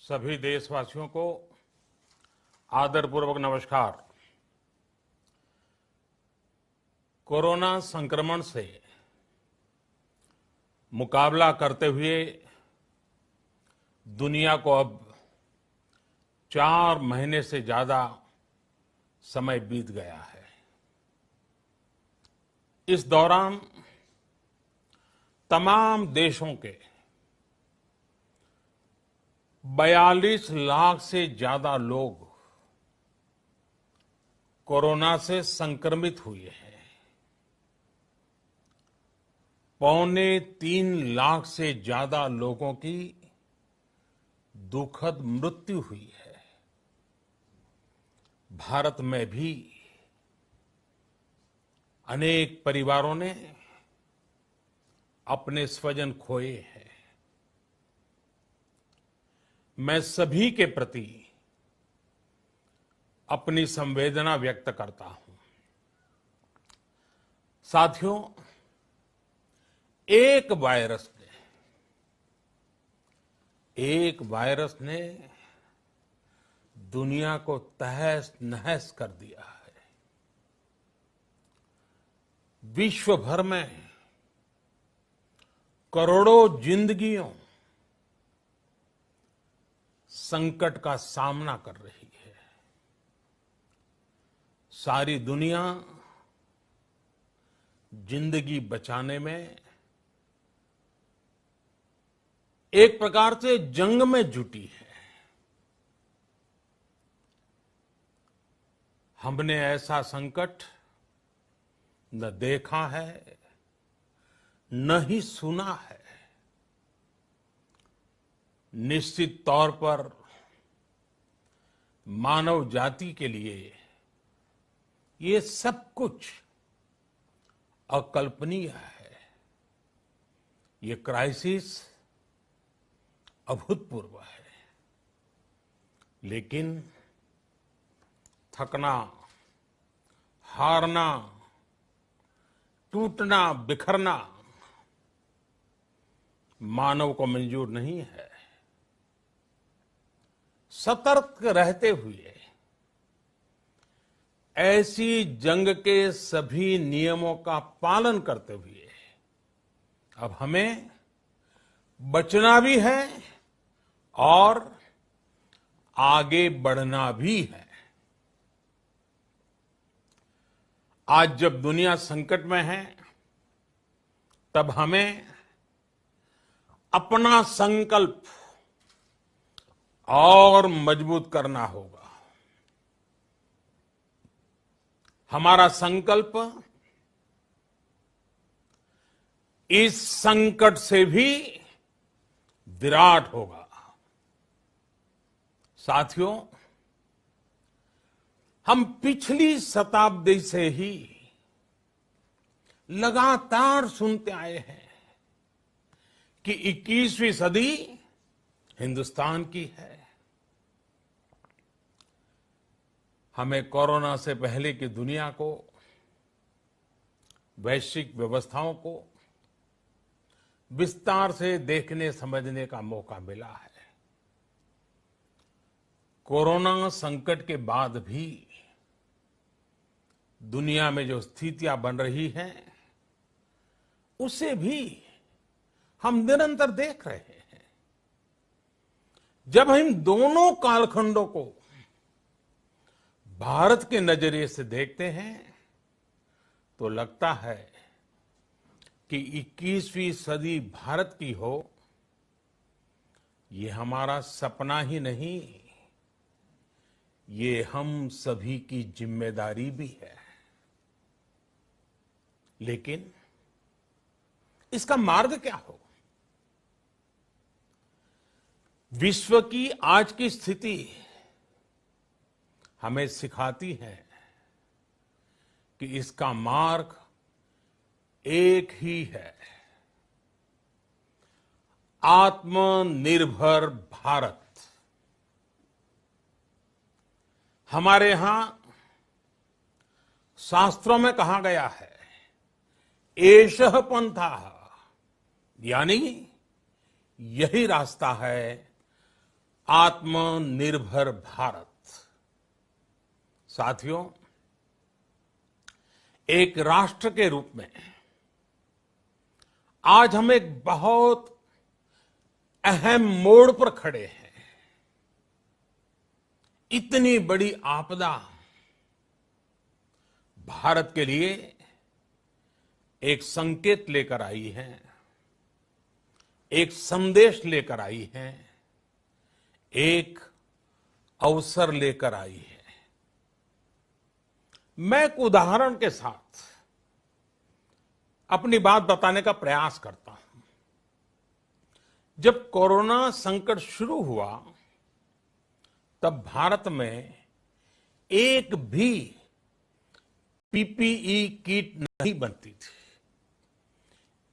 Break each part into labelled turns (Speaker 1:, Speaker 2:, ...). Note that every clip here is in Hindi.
Speaker 1: सभी देशवासियों को आदरपूर्वक नमस्कार। कोरोना संक्रमण से मुकाबला करते हुए दुनिया को अब 4 महीने से ज्यादा समय बीत गया है। इस दौरान तमाम देशों के 42 लाख से ज्यादा लोग कोरोना से संक्रमित हुए हैं। 2.25 लाख से ज्यादा लोगों की दुखद मृत्यु हुई है। भारत में भी अनेक परिवारों ने अपने स्वजन खोए हैं। मैं सभी के प्रति अपनी संवेदना व्यक्त करता हूं। साथियों, एक वायरस ने दुनिया को तहस नहस कर दिया है। विश्व भर में करोड़ों जिंदगियों संकट का सामना कर रही है। सारी दुनिया जिंदगी बचाने में एक प्रकार से जंग में जुटी है। हमने ऐसा संकट न देखा है, न ही सुना है। निश्चित तौर पर मानव जाति के लिए ये सब कुछ अकल्पनीय है। ये क्राइसिस अभूतपूर्व है। लेकिन थकना, हारना, टूटना, बिखरना मानव को मंजूर नहीं है। सतर्क रहते हुए ऐसी जंग के सभी नियमों का पालन करते हुए अब हमें बचना भी है और आगे बढ़ना भी है। आज जब दुनिया संकट में है, तब हमें अपना संकल्प और मजबूत करना होगा। हमारा संकल्प इस संकट से भी विराट होगा। साथियों, हम पिछली शताब्दी से ही लगातार सुनते आए हैं कि 21वीं सदी हिंदुस्तान की है। हमें कोरोना से पहले की दुनिया को, वैश्विक व्यवस्थाओं को विस्तार से देखने समझने का मौका मिला है। कोरोना संकट के बाद भी दुनिया में जो स्थितियां बन रही हैं, उसे भी हम निरंतर देख रहे हैं। जब हम दोनों कालखंडों को भारत के नजरिए से देखते हैं, तो लगता है कि 21वीं सदी भारत की हो, ये हमारा सपना ही नहीं, ये हम सभी की जिम्मेदारी भी है। लेकिन इसका मार्ग क्या हो? विश्व की आज की स्थिति हमें सिखाती है कि इसका मार्ग एक ही है, आत्मनिर्भर भारत। हमारे यहां शास्त्रों में कहा गया है, एषः पंथः, यानी यही रास्ता है आत्मनिर्भर भारत। साथियों, एक राष्ट्र के रूप में आज हम एक बहुत अहम मोड़ पर खड़े हैं। इतनी बड़ी आपदा भारत के लिए एक संकेत लेकर आई है, एक संदेश लेकर आई है, एक अवसर लेकर आई है। मैं एक उदाहरण के साथ अपनी बात बताने का प्रयास करता हूं। जब कोरोना संकट शुरू हुआ तब भारत में एक भी पीपीई किट नहीं बनती थी।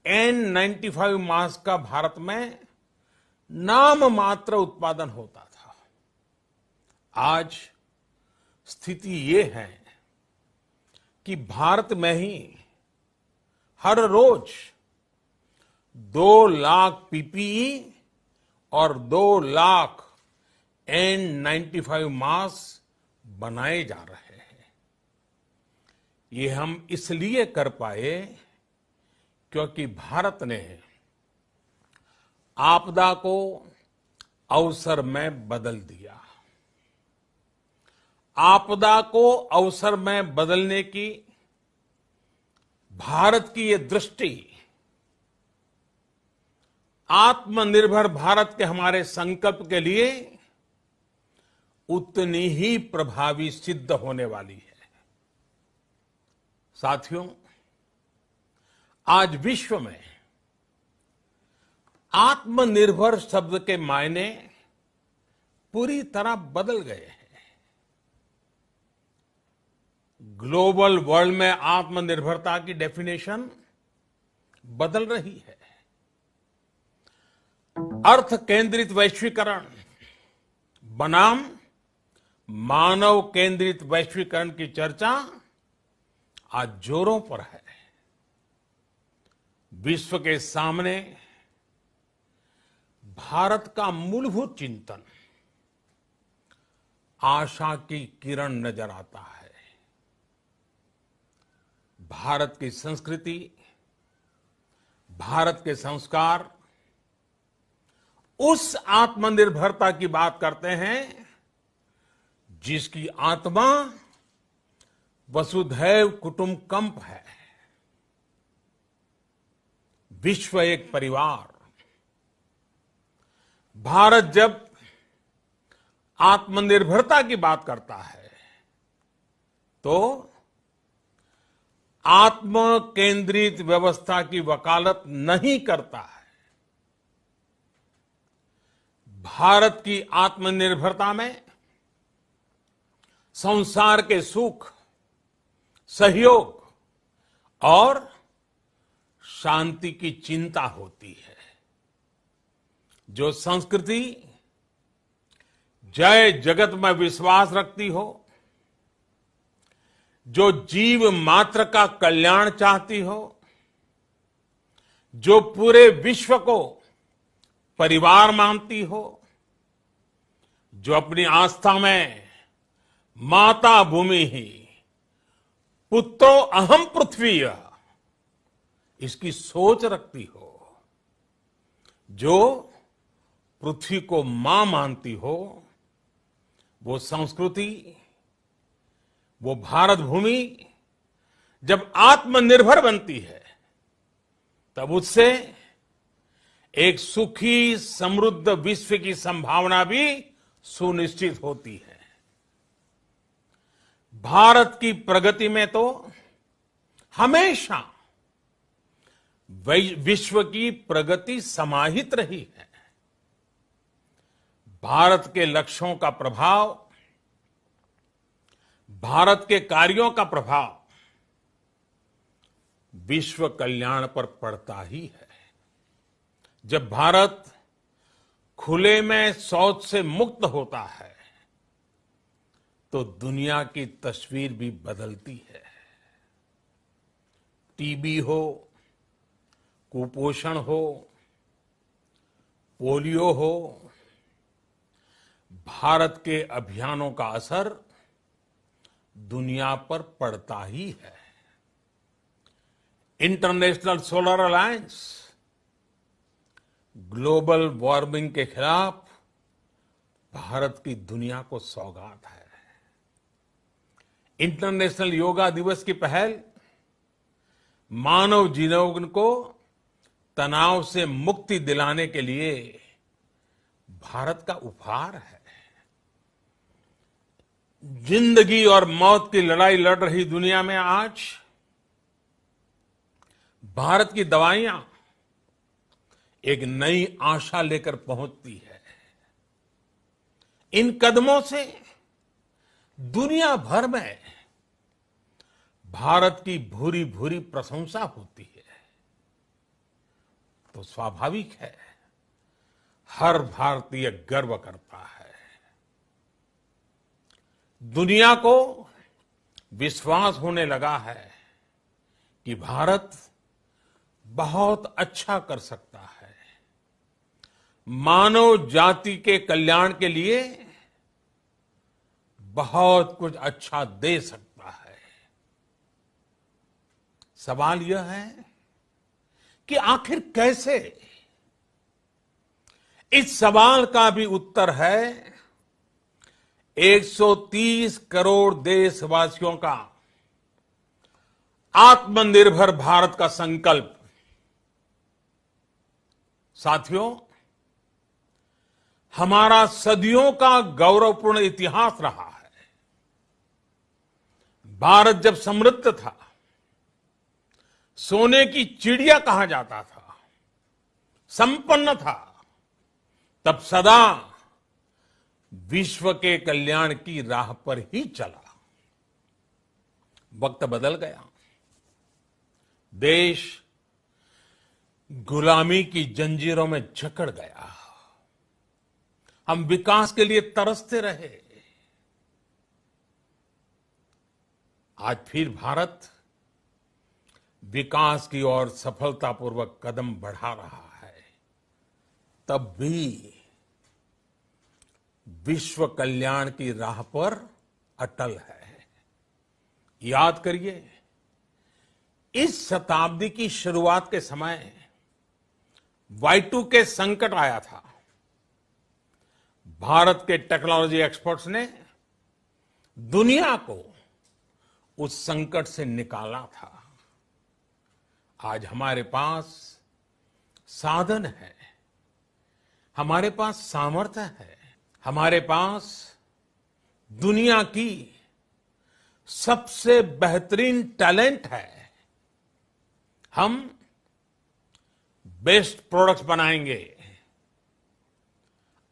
Speaker 1: N95 मास्क का भारत में नाम मात्र उत्पादन होता था। आज स्थिति ये है कि भारत में ही हर रोज 2 लाख पीपीई और 2 लाख N95 मास्क बनाए जा रहे हैं। ये हम इसलिए कर पाए क्योंकि भारत ने आपदा को अवसर में बदल दिया। आपदा को अवसर में बदलने की भारत की ये दृष्टि आत्मनिर्भर भारत के हमारे संकल्प के लिए उतनी ही प्रभावी सिद्ध होने वाली है। साथियों, आज विश्व में आत्मनिर्भर शब्द के मायने पूरी तरह बदल गए हैं। ग्लोबल वर्ल्ड में आत्मनिर्भरता की डेफिनेशन बदल रही है। अर्थ केंद्रित वैश्वीकरण बनाम मानव केंद्रित वैश्वीकरण की चर्चा आज जोरों पर है। विश्व के सामने भारत का मूलभूत चिंतन आशा की किरण नजर आता है। भारत की संस्कृति, भारत के संस्कार उस आत्मनिर्भरता की बात करते हैं जिसकी आत्मा वसुधैव कुटुंबकम है। विश्व एक परिवार। भारत जब आत्मनिर्भरता की बात करता है तो आत्म केंद्रित व्यवस्था की वकालत नहीं करता है। भारत की आत्मनिर्भरता में संसार के सुख, सहयोग और शांति की चिंता होती है। जो संस्कृति जय जगत में विश्वास रखती हो, जो जीव मात्र का कल्याण चाहती हो, जो पूरे विश्व को परिवार मानती हो, जो अपनी आस्था में माता भूमि ही पुत्रो अहम पृथ्वी इसकी सोच रखती हो, जो पृथ्वी को मां मानती हो, वो संस्कृति, वो भारत भूमि जब आत्मनिर्भर बनती है तब उससे एक सुखी समृद्ध विश्व की संभावना भी सुनिश्चित होती है। भारत की प्रगति में तो हमेशा विश्व की प्रगति समाहित रही है। भारत के लक्ष्यों का प्रभाव, भारत के कार्यों का प्रभाव विश्व कल्याण पर पड़ता ही है। जब भारत खुले में शौच से मुक्त होता है तो दुनिया की तस्वीर भी बदलती है। टीबी हो, कुपोषण हो, पोलियो हो, भारत के अभियानों का असर दुनिया पर पड़ता ही है। International solar alliance global warming के खिलाफ भारत की दुनिया को सौगात है। इंटरनेशनल योगा दिवस की पहल मानव जीवन को तनाव से मुक्ति दिलाने के लिए भारत का उपहार है। जिंदगी और मौत की लड़ाई लड़ रही दुनिया में आज भारत की दवाइयां एक नई आशा लेकर पहुंचती है। इन कदमों से दुनिया भर में भारत की भूरी भूरी प्रशंसा होती है। तो स्वाभाविक है, हर भारतीय गर्व करता है। दुनिया को विश्वास होने लगा है कि भारत बहुत अच्छा कर सकता है, मानव जाति के कल्याण के लिए बहुत कुछ अच्छा दे सकता है। सवाल यह है कि आखिर कैसे? इस सवाल का भी उत्तर है 130 करोड़ देशवासियों का आत्मनिर्भर भारत का संकल्प। साथियों, हमारा सदियों का गौरवपूर्ण इतिहास रहा है। भारत जब समृद्ध था, सोने की चिड़िया कहा जाता था, संपन्न था, तब सदा विश्व के कल्याण की राह पर ही चला। वक्त बदल गया, देश गुलामी की जंजीरों में जकड़ गया। हम विकास के लिए तरसते रहे। आज फिर भारत विकास की ओर सफलतापूर्वक कदम बढ़ा रहा है। तब भी विश्व कल्याण की राह पर अटल है। याद करिए, इस शताब्दी की शुरुआत के समय Y2K संकट आया था। भारत के टेक्नोलॉजी एक्सपर्ट्स ने दुनिया को उस संकट से निकाला था। आज हमारे पास साधन है, हमारे पास सामर्थ्य है, हमारे पास दुनिया की सबसे बेहतरीन टैलेंट है। हम बेस्ट प्रोडक्ट्स बनाएंगे,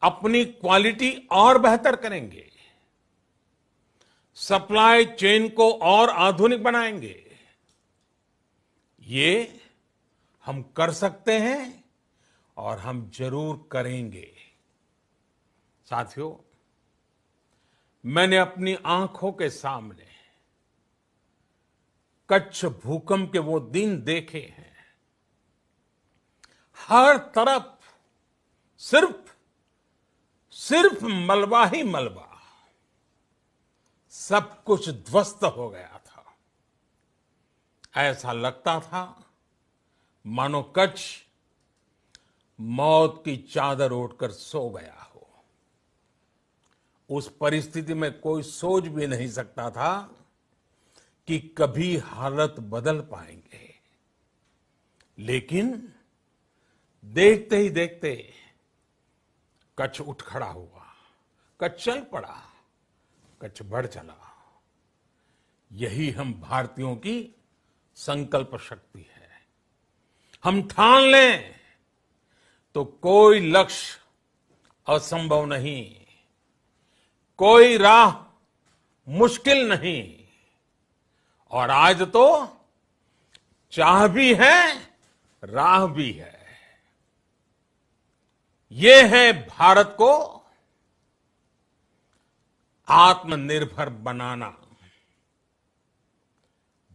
Speaker 1: अपनी क्वालिटी और बेहतर करेंगे, सप्लाई चेन को और आधुनिक बनाएंगे। ये हम कर सकते हैं और हम जरूर करेंगे। साथियों, मैंने अपनी आंखों के सामने कच्छ भूकंप के वो दिन देखे हैं। हर तरफ सिर्फ मलबा ही मलबा, सब कुछ ध्वस्त हो गया था। ऐसा लगता था मानो कच्छ मौत की चादर ओढ़कर सो गया हो। उस परिस्थिति में कोई सोच भी नहीं सकता था कि कभी हालत बदल पाएंगे। लेकिन देखते ही देखते कच्छ उठ खड़ा हुआ, कच्छ चल पड़ा, कच्छ बढ़ चला। यही हम भारतीयों की संकल्प शक्ति है। हम ठान लें तो कोई लक्ष्य असंभव नहीं, कोई राह मुश्किल नहीं। और आज तो चाह भी है, राह भी है। ये है भारत को आत्मनिर्भर बनाना।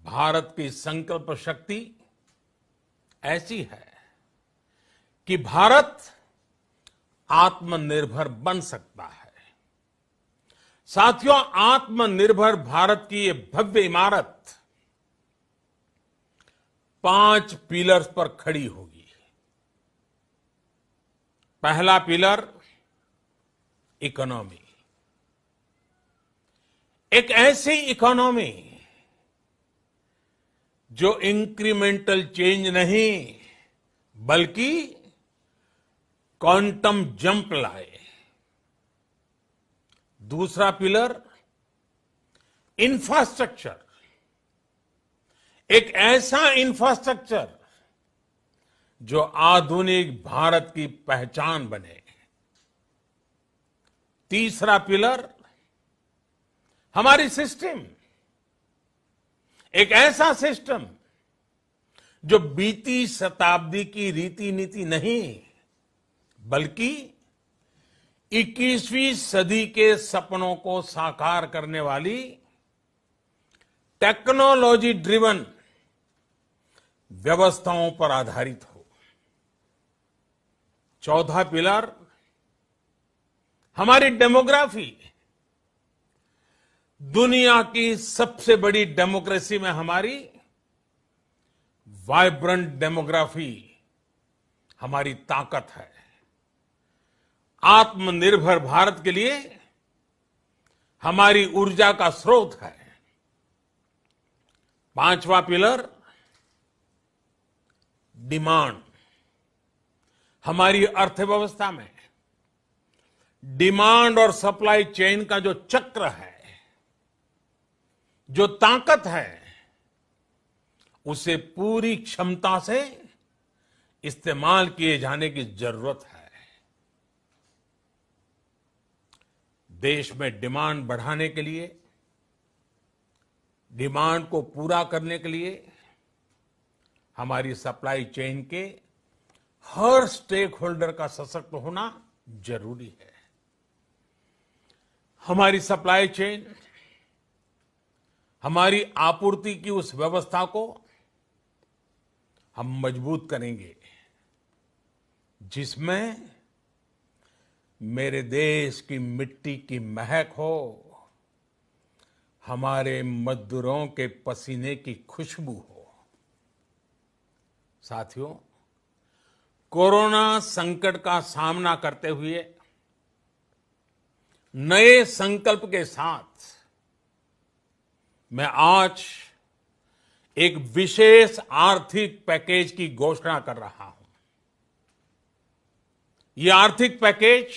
Speaker 1: भारत की संकल्प शक्ति ऐसी है कि भारत आत्मनिर्भर बन सकता है। साथियों, आत्मनिर्भर भारत की ये भव्य इमारत 5 पिलर्स पर खड़ी होगी। पहला पिलर इकोनॉमी। एक ऐसी इकोनॉमी जो इंक्रीमेंटल चेंज नहीं बल्कि क्वांटम जंप लाए। दूसरा पिलर इंफ्रास्ट्रक्चर। एक ऐसा इंफ्रास्ट्रक्चर जो आधुनिक भारत की पहचान बने। तीसरा पिलर हमारी सिस्टम। एक ऐसा सिस्टम जो बीती शताब्दी की रीति नीति नहीं बल्कि 21वीं सदी के सपनों को साकार करने वाली टेक्नोलॉजी ड्रिवन व्यवस्थाओं पर आधारित हो। चौथा पिलर हमारी डेमोग्राफी। दुनिया की सबसे बड़ी डेमोक्रेसी में हमारी वाइब्रेंट डेमोग्राफी हमारी ताकत है। आत्मनिर्भर भारत के लिए हमारी ऊर्जा का स्रोत है। पांचवा पिलर डिमांड। हमारी अर्थव्यवस्था में डिमांड और सप्लाई चेन का जो चक्र है, जो ताकत है, उसे पूरी क्षमता से इस्तेमाल किए जाने की जरूरत है। देश में डिमांड बढ़ाने के लिए, डिमांड को पूरा करने के लिए हमारी सप्लाई चेन के हर स्टेक होल्डर का सशक्त होना जरूरी है। हमारी सप्लाई चेन, हमारी आपूर्ति की उस व्यवस्था को हम मजबूत करेंगे जिसमें मेरे देश की मिट्टी की महक हो, हमारे मजदूरों के पसीने की खुशबू हो। साथियों, कोरोना संकट का सामना करते हुए नए संकल्प के साथ मैं आज एक विशेष आर्थिक पैकेज की घोषणा कर रहा हूं। यह आर्थिक पैकेज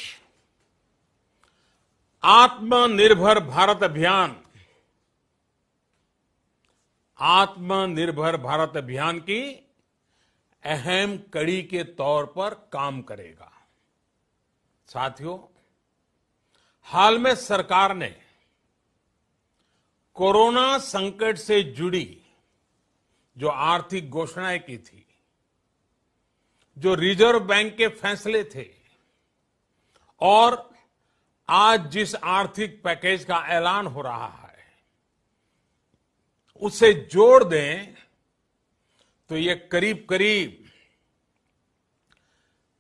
Speaker 1: आत्मनिर्भर भारत अभियान, आत्मनिर्भर भारत अभियान की अहम कड़ी के तौर पर काम करेगा। साथियों, हाल में सरकार ने कोरोना संकट से जुड़ी जो आर्थिक घोषणाएं की थी, जो रिजर्व बैंक के फैसले थे और आज जिस आर्थिक पैकेज का ऐलान हो रहा है, उसे जोड़ दें तो ये करीब करीब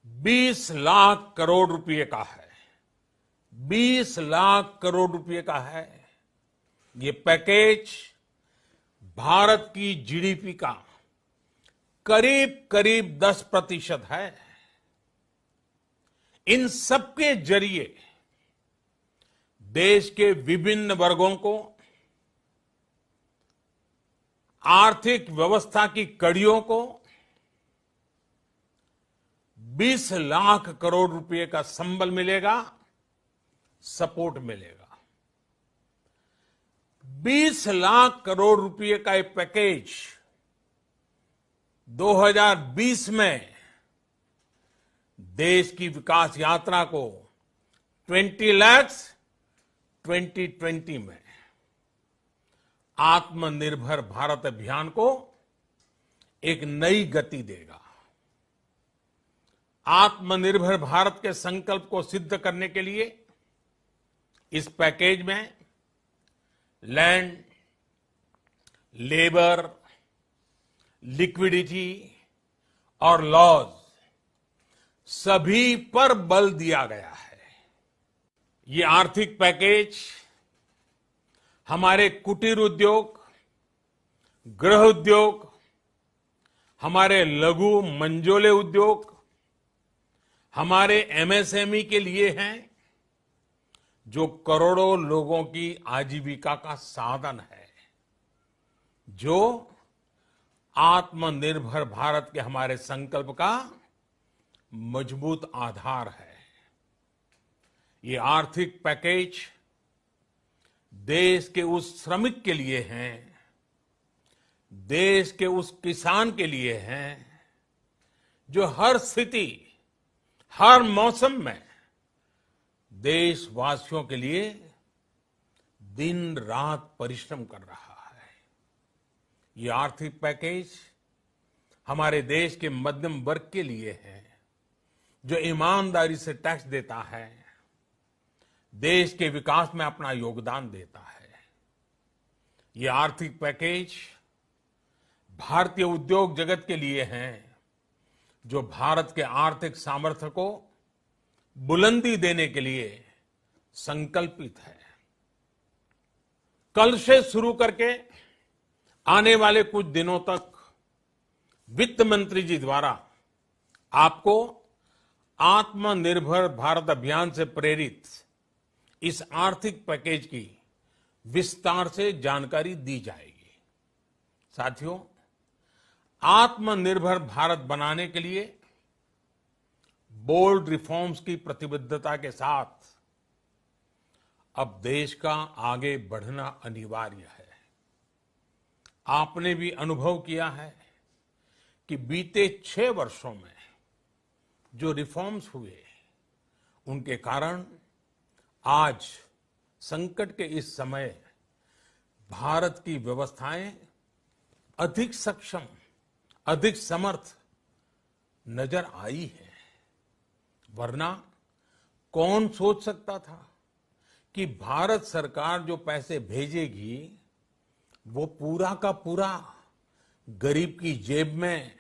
Speaker 1: 20 लाख करोड़ रुपए का है। 20 लाख करोड़ रुपए का है। ये पैकेज भारत की जीडीपी का करीब करीब 10% है। इन सबके जरिए देश के विभिन्न वर्गों को आर्थिक व्यवस्था की कड़ियों को 20 लाख करोड़ रुपए का संबल मिलेगा, सपोर्ट मिलेगा। 20 लाख करोड़ रुपए का एक पैकेज 2020 में देश की विकास यात्रा को 20 लाख 2020 में आत्मनिर्भर भारत अभियान को एक नई गति देगा। आत्मनिर्भर भारत के संकल्प को सिद्ध करने के लिए इस पैकेज में लैंड, लेबर, लिक्विडिटी और लॉज सभी पर बल दिया गया है। ये आर्थिक पैकेज हमारे कुटीर उद्योग, गृह उद्योग, हमारे लघु मंझोले उद्योग, हमारे एमएसएमई के लिए हैं, जो करोड़ों लोगों की आजीविका का साधन है, जो आत्मनिर्भर भारत के हमारे संकल्प का मजबूत आधार है। ये आर्थिक पैकेज देश के उस श्रमिक के लिए हैं, देश के उस किसान के लिए हैं, जो हर स्थिति, हर मौसम में देशवासियों के लिए दिन रात परिश्रम कर रहा है। ये आर्थिक पैकेज हमारे देश के मध्यम वर्ग के लिए है, जो ईमानदारी से टैक्स देता है, देश के विकास में अपना योगदान देता है। ये आर्थिक पैकेज भारतीय उद्योग जगत के लिए हैं, जो भारत के आर्थिक सामर्थ्य को बुलंदी देने के लिए संकल्पित है। कल से शुरू करके आने वाले कुछ दिनों तक वित्त मंत्री जी द्वारा आपको आत्मनिर्भर भारत अभियान से प्रेरित इस आर्थिक पैकेज की विस्तार से जानकारी दी जाएगी। साथियों, आत्मनिर्भर भारत बनाने के लिए बोल्ड रिफॉर्म्स की प्रतिबद्धता के साथ अब देश का आगे बढ़ना अनिवार्य है। आपने भी अनुभव किया है कि बीते 6 वर्षों में जो रिफॉर्म्स हुए, उनके कारण आज संकट के इस समय भारत की व्यवस्थाएं अधिक सक्षम, अधिक समर्थ नजर आई है। वरना कौन सोच सकता था कि भारत सरकार जो पैसे भेजेगी वो पूरा का पूरा गरीब की जेब में,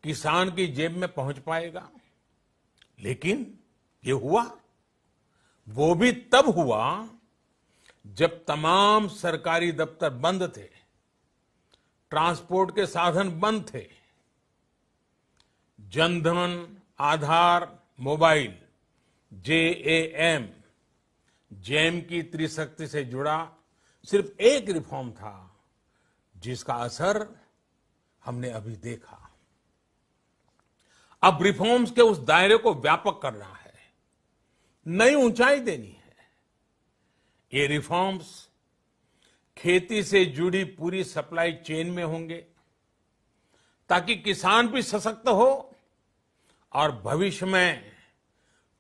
Speaker 1: किसान की जेब में पहुंच पाएगा। लेकिन ये हुआ। वो भी तब हुआ जब तमाम सरकारी दफ्तर बंद थे, ट्रांसपोर्ट के साधन बंद थे। जनधन, आधार, मोबाइल, जेएएम, जैम की त्रिशक्ति से जुड़ा सिर्फ एक रिफॉर्म था, जिसका असर हमने अभी देखा। अब रिफॉर्म्स के उस दायरे को व्यापक करना है, नई ऊंचाई देनी है। ये रिफॉर्म्स खेती से जुड़ी पूरी सप्लाई चेन में होंगे, ताकि किसान भी सशक्त हो और भविष्य में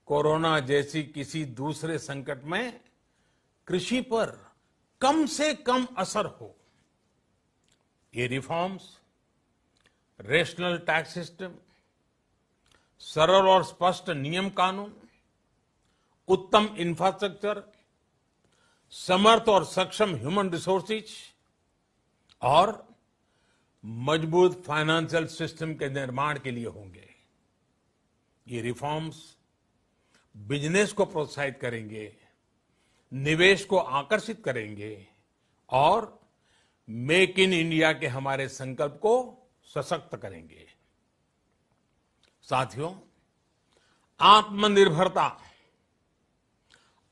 Speaker 1: कोरोना जैसी किसी दूसरे संकट में कृषि पर कम से कम असर हो। ये रिफॉर्म्स रेशनल टैक्स सिस्टम, सरल और स्पष्ट नियम कानून, उत्तम इंफ्रास्ट्रक्चर, समर्थ और सक्षम ह्यूमन रिसोर्सेज और मजबूत फाइनेंशियल सिस्टम के निर्माण के लिए होंगे। ये रिफॉर्म्स बिजनेस को प्रोत्साहित करेंगे, निवेश को आकर्षित करेंगे और मेक इन इंडिया के हमारे संकल्प को सशक्त करेंगे। साथियों, आत्मनिर्भरता,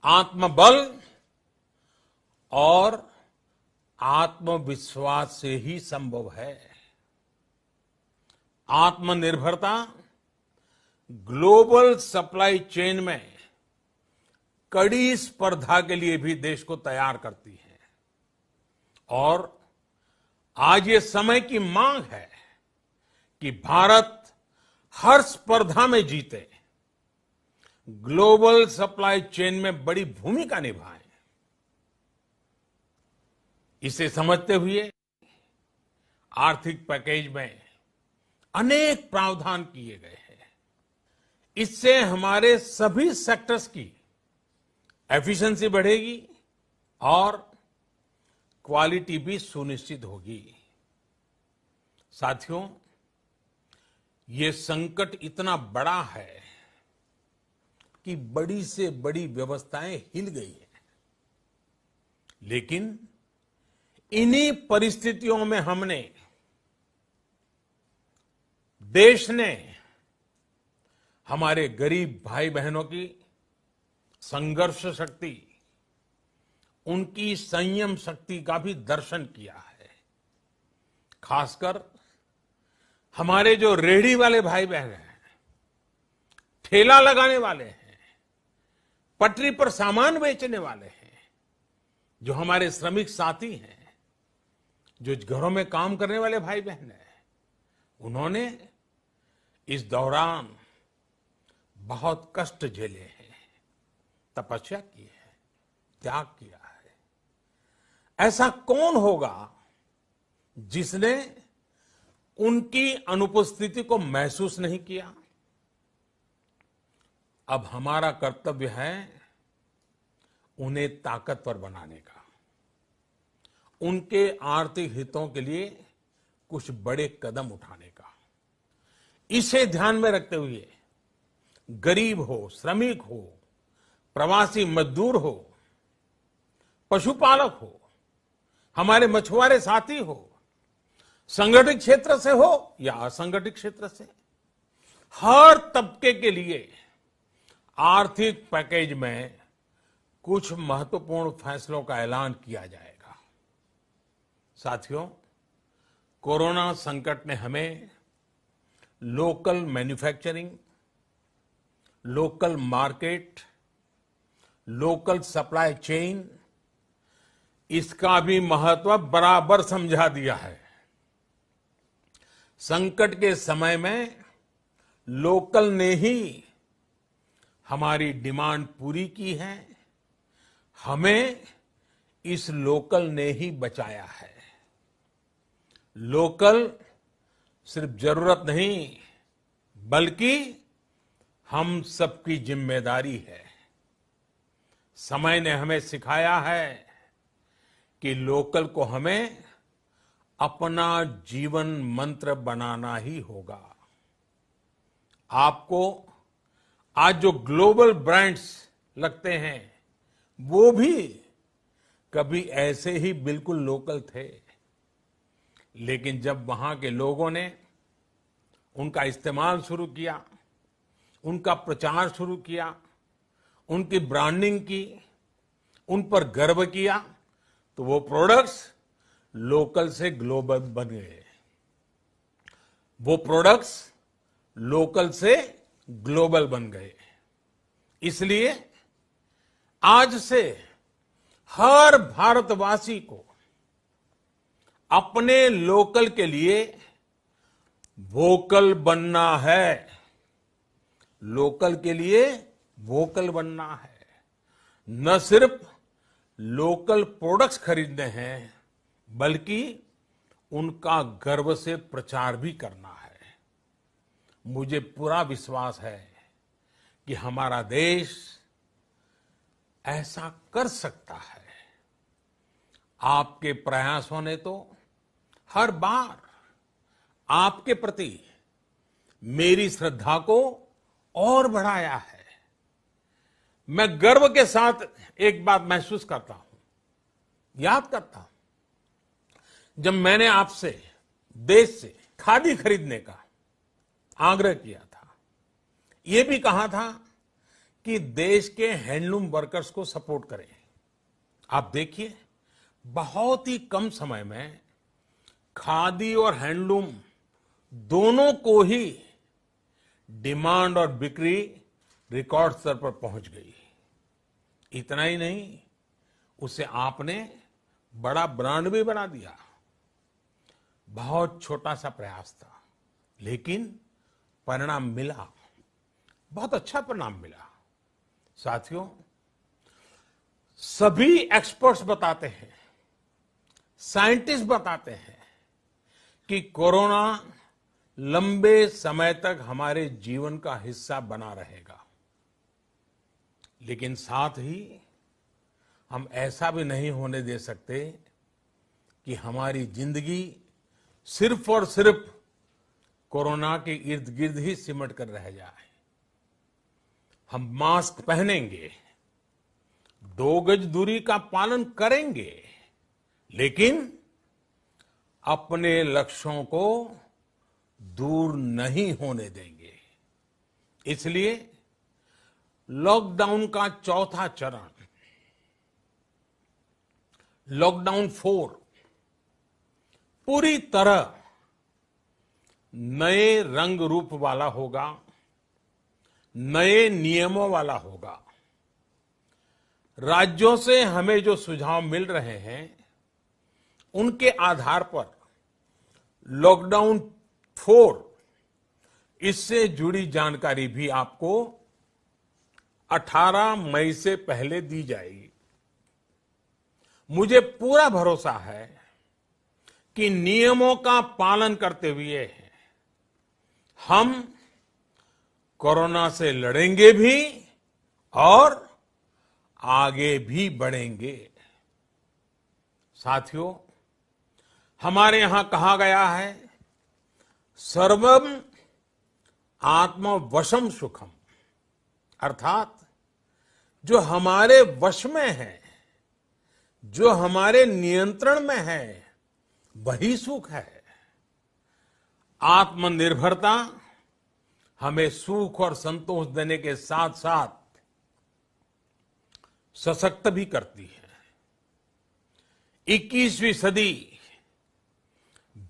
Speaker 1: आत्मबल और आत्मविश्वास से ही संभव है। आत्मनिर्भरता ग्लोबल सप्लाई चेन में कड़ी स्पर्धा के लिए भी देश को तैयार करती है। और आज ये समय की मांग है कि भारत हर स्पर्धा में जीते, ग्लोबल सप्लाई चेन में बड़ी भूमिका निभाए। इसे समझते हुए आर्थिक पैकेज में अनेक प्रावधान किए गए हैं। इससे हमारे सभी सेक्टर्स की एफिशिएंसी बढ़ेगी और क्वालिटी भी सुनिश्चित होगी। साथियों, ये संकट इतना बड़ा है कि बड़ी से बड़ी व्यवस्थाएं हिल गई हैं। लेकिन इन्हीं परिस्थितियों में देश ने हमारे गरीब भाई बहनों की संघर्ष शक्ति, उनकी संयम शक्ति का भी दर्शन किया है। खासकर हमारे जो रेहड़ी वाले भाई बहन हैं, ठेला लगाने वाले हैं, पटरी पर सामान बेचने वाले हैं, जो हमारे श्रमिक साथी हैं, जो घरों में काम करने वाले भाई बहन हैं, उन्होंने इस दौरान बहुत कष्ट झेले हैं, तपस्या की है, त्याग किया है। ऐसा कौन होगा जिसने उनकी अनुपस्थिति को महसूस नहीं किया? अब हमारा कर्तव्य है उन्हें ताकतवर बनाने का, उनके आर्थिक हितों के लिए कुछ बड़े कदम उठाने का। इसे ध्यान में रखते हुए गरीब हो, श्रमिक हो, प्रवासी मजदूर हो, पशुपालक हो, हमारे मछुआरे साथी हो, संगठित क्षेत्र से हो या असंगठित क्षेत्र से, हर तबके के लिए आर्थिक पैकेज में कुछ महत्वपूर्ण फैसलों का ऐलान किया जाएगा। साथियों, कोरोना संकट ने हमें local manufacturing, local market, local supply chain, इसका भी महत्व बराबर समझा दिया है। संकट के समय में लोकल ने ही हमारी डिमांड पूरी की है, हमें इस लोकल ने ही बचाया है। लोकल सिर्फ जरूरत नहीं, बल्कि हम सबकी जिम्मेदारी है। समय ने हमें सिखाया है कि लोकल को हमें अपना जीवन मंत्र बनाना ही होगा। आपको आज जो ग्लोबल ब्रांड्स लगते हैं, वो भी कभी ऐसे ही बिल्कुल लोकल थे, लेकिन जब वहां के लोगों ने उनका इस्तेमाल शुरू किया, उनका प्रचार शुरू किया, उनकी ब्रांडिंग की, उन पर गर्व किया, तो वो प्रोडक्ट्स लोकल से ग्लोबल बन गए। वो प्रोडक्ट्स लोकल से ग्लोबल बन गए। इसलिए आज से हर भारतवासी को अपने लोकल के लिए वोकल बनना है। लोकल के लिए वोकल बनना है। न सिर्फ लोकल प्रोडक्ट्स खरीदने हैं, बल्कि उनका गर्व से प्रचार भी करना है। मुझे पूरा विश्वास है कि हमारा देश ऐसा कर सकता है। आपके प्रयासों ने तो हर बार आपके प्रति मेरी श्रद्धा को और बढ़ाया है। मैं गर्व के साथ एक बात महसूस करता हूं, याद करता हूं, जब मैंने आपसे देश से खादी खरीदने का आग्रह किया था, यह भी कहा था कि देश के हैंडलूम वर्कर्स को सपोर्ट करें। आप देखिए, बहुत ही कम समय में खादी और हैंडलूम दोनों को ही डिमांड और बिक्री रिकॉर्ड स्तर पर पहुंच गई। इतना ही नहीं, उसे आपने बड़ा ब्रांड भी बना दिया। बहुत छोटा सा प्रयास था, लेकिन परिणाम मिला, बहुत अच्छा परिणाम मिला। साथियों, सभी एक्सपर्ट्स बताते हैं, साइंटिस्ट बताते हैं कि कोरोना लंबे समय तक हमारे जीवन का हिस्सा बना रहेगा। लेकिन साथ ही हम ऐसा भी नहीं होने दे सकते कि हमारी जिंदगी सिर्फ और सिर्फ कोरोना के इर्द गिर्द ही सिमट कर रह जाए। हम मास्क पहनेंगे, 2 गज दूरी का पालन करेंगे, लेकिन अपने लक्ष्यों को दूर नहीं होने देंगे। इसलिए लॉकडाउन का चौथा चरण, लॉकडाउन 4, पूरी तरह नए रंग रूप वाला होगा, नए नियमों वाला होगा। राज्यों से हमें जो सुझाव मिल रहे हैं, उनके आधार पर लॉकडाउन 4, इससे जुड़ी जानकारी भी आपको 18 मई से पहले दी जाएगी। मुझे पूरा भरोसा है कि नियमों का पालन करते हुए हम कोरोना से लड़ेंगे भी और आगे भी बढ़ेंगे। साथियों, हमारे यहां कहा गया है, सर्वम आत्मवशम सुखम, अर्थात जो हमारे वश में है, जो हमारे नियंत्रण में है, वही सुख है। आत्मनिर्भरता हमें सुख और संतोष देने के साथ साथ सशक्त भी करती है। 21वीं सदी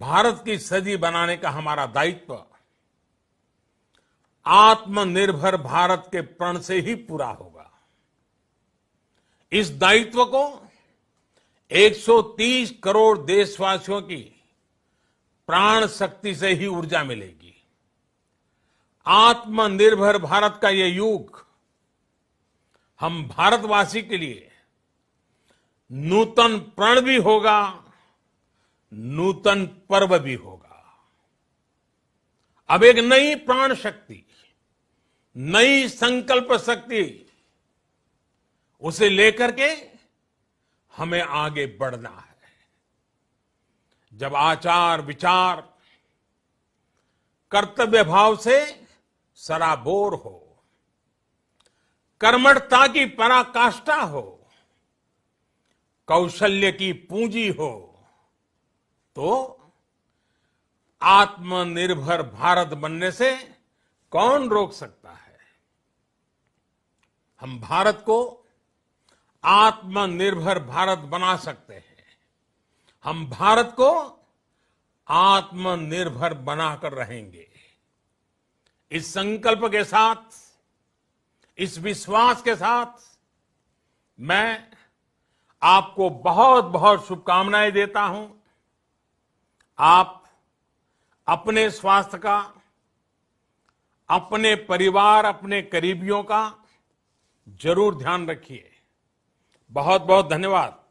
Speaker 1: भारत की सदी बनाने का हमारा दायित्व आत्मनिर्भर भारत के प्रण से ही पूरा होगा। इस दायित्व को 130 करोड़ देशवासियों की प्राण शक्ति से ही ऊर्जा मिलेगी। आत्मनिर्भर भारत का ये युग हम भारतवासी के लिए नूतन प्रण भी होगा, नूतन पर्व भी होगा। अब एक नई प्राण शक्ति, नई संकल्प शक्ति, उसे लेकर के हमें आगे बढ़ना है। जब आचार विचार कर्तव्य भाव से सराबोर हो, कर्मठता की पराकाष्ठा हो, कौशल्य की पूंजी हो, तो आत्मनिर्भर भारत बनने से कौन रोक सकता है। हम भारत को आत्मनिर्भर भारत बना सकते हैं। हम भारत को आत्मनिर्भर बनाकर रहेंगे। इस संकल्प के साथ, इस विश्वास के साथ मैं आपको बहुत बहुत शुभकामनाएं देता हूं। आप अपने स्वास्थ्य का, अपने परिवार, अपने करीबियों का जरूर ध्यान रखिए। बहुत बहुत धन्यवाद।